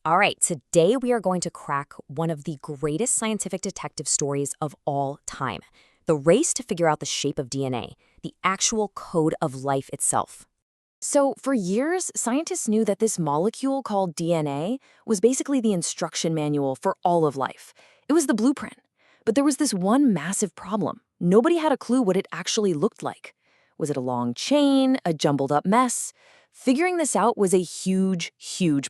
All right, today we are going to crack one of the greatest scientific detective stories of all time. The race to figure out the shape of DNA, the actual code of life itself. So, for years, scientists knew that this molecule called DNA was basically the instruction manual for all of life. It was the blueprint. But there was this one massive problem. Nobody had a clue what it actually looked like. Was it a long chain, a jumbled up mess? Figuring this out was a huge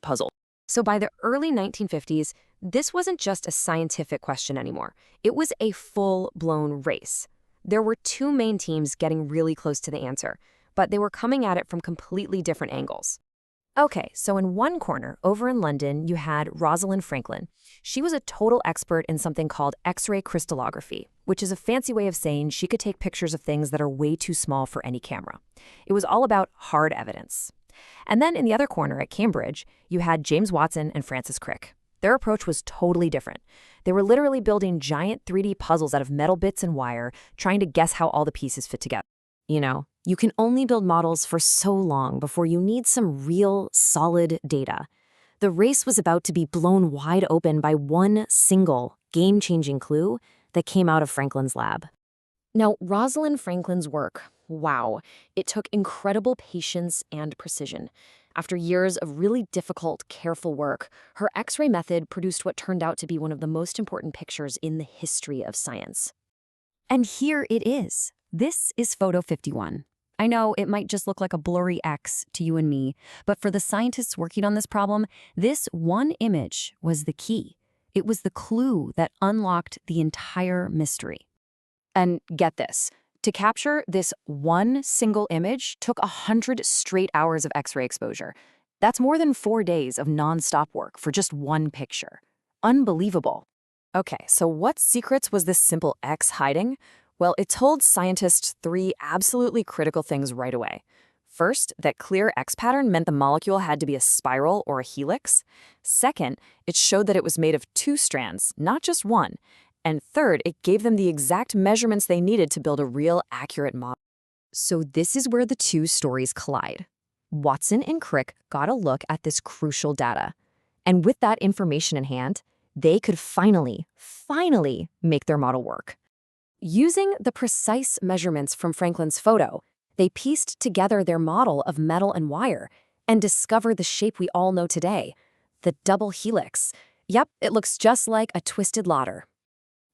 puzzle. So by the early 1950s, this wasn't just a scientific question anymore. It was a full-blown race. There were two main teams getting really close to the answer, but they were coming at it from completely different angles. Okay, so in one corner, over in London, you had Rosalind Franklin. She was a total expert in something called X-ray crystallography, which is a fancy way of saying she could take pictures of things that are way too small for any camera. It was all about hard evidence. And then in the other corner at Cambridge, you had James Watson and Francis Crick. Their approach was totally different. They were literally building giant 3D puzzles out of metal bits and wire, trying to guess how all the pieces fit together. You know, you can only build models for so long before you need some real, solid data. The race was about to be blown wide open by one single, game-changing clue that came out of Franklin's lab. Now, Rosalind Franklin's work, wow, it took incredible patience and precision. After years of really difficult, careful work, her X-ray method produced what turned out to be one of the most important pictures in the history of science. And here it is. This is photo 51. I know it might just look like a blurry X to you and me, but for the scientists working on this problem, this one image was the key. It was the clue that unlocked the entire mystery. And get this, to capture this one single image took 100 straight hours of X-ray exposure. That's more than 4 days of non-stop work for just one picture. Unbelievable. Okay, so what secrets was this simple X hiding? Well, it told scientists 3 absolutely critical things right away. First, that clear X pattern meant the molecule had to be a spiral or a helix. Second, it showed that it was made of 2 strands, not just one. And third, it gave them the exact measurements they needed to build a real, accurate model. So this is where the 2 stories collide. Watson and Crick got a look at this crucial data. And with that information in hand, they could finally make their model work. Using the precise measurements from Franklin's photo, they pieced together their model of metal and wire and discovered the shape we all know today, the double helix. Yep, it looks just like a twisted ladder.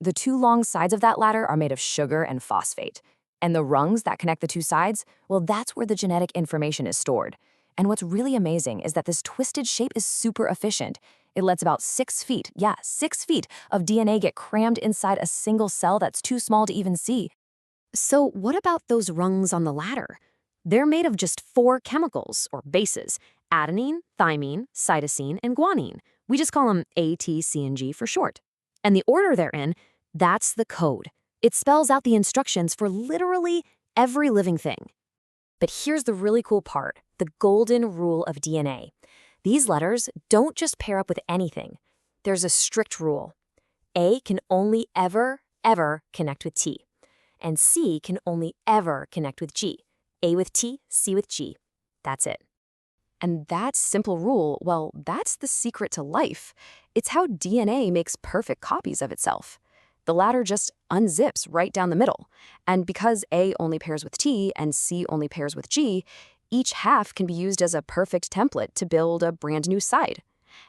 The 2 long sides of that ladder are made of sugar and phosphate. And the rungs that connect the 2 sides, well, that's where the genetic information is stored. And what's really amazing is that this twisted shape is super efficient. It lets about 6 feet, 6 feet of DNA get crammed inside a single cell that's too small to even see. So what about those rungs on the ladder? They're made of just 4 chemicals, or bases: adenine, thymine, cytosine, and guanine. We just call them A, T, C, and G for short. And the order they're in, that's the code. It spells out the instructions for literally every living thing. But here's the really cool part, the golden rule of DNA. These letters don't just pair up with anything. There's a strict rule. A can only ever connect with T. And C can only ever connect with G. A with T, C with G. That's it. And that simple rule, well, that's the secret to life. It's how DNA makes perfect copies of itself. The ladder just unzips right down the middle. And because A only pairs with T and C only pairs with G, each half can be used as a perfect template to build a brand new side.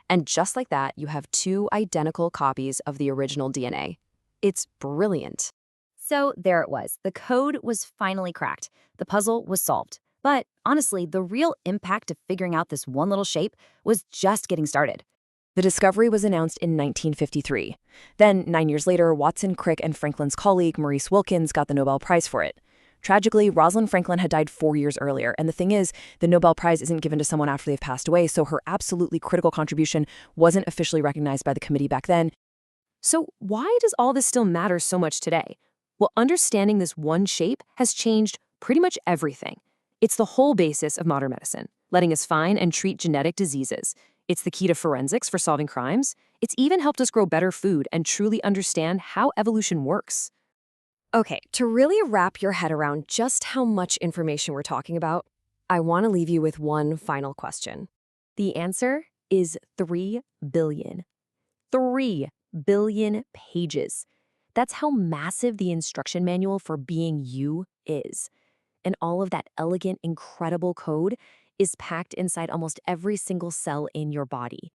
And just like that, you have 2 identical copies of the original DNA. It's brilliant. So there it was. The code was finally cracked. The puzzle was solved. But honestly, the real impact of figuring out this one little shape was just getting started. The discovery was announced in 1953. Then, 9 years later, Watson, Crick, and Franklin's colleague, Maurice Wilkins, got the Nobel Prize for it. Tragically, Rosalind Franklin had died 4 years earlier, and the thing is, the Nobel Prize isn't given to someone after they've passed away, so her absolutely critical contribution wasn't officially recognized by the committee back then. So why does all this still matter so much today? Well, understanding this one shape has changed pretty much everything. It's the whole basis of modern medicine, letting us find and treat genetic diseases. It's the key to forensics for solving crimes. It's even helped us grow better food and truly understand how evolution works. Okay, to really wrap your head around just how much information we're talking about, I want to leave you with one final question. The answer is 3 billion. 3 billion pages. That's how massive the instruction manual for being you is. And all of that elegant, incredible code is packed inside almost every single cell in your body.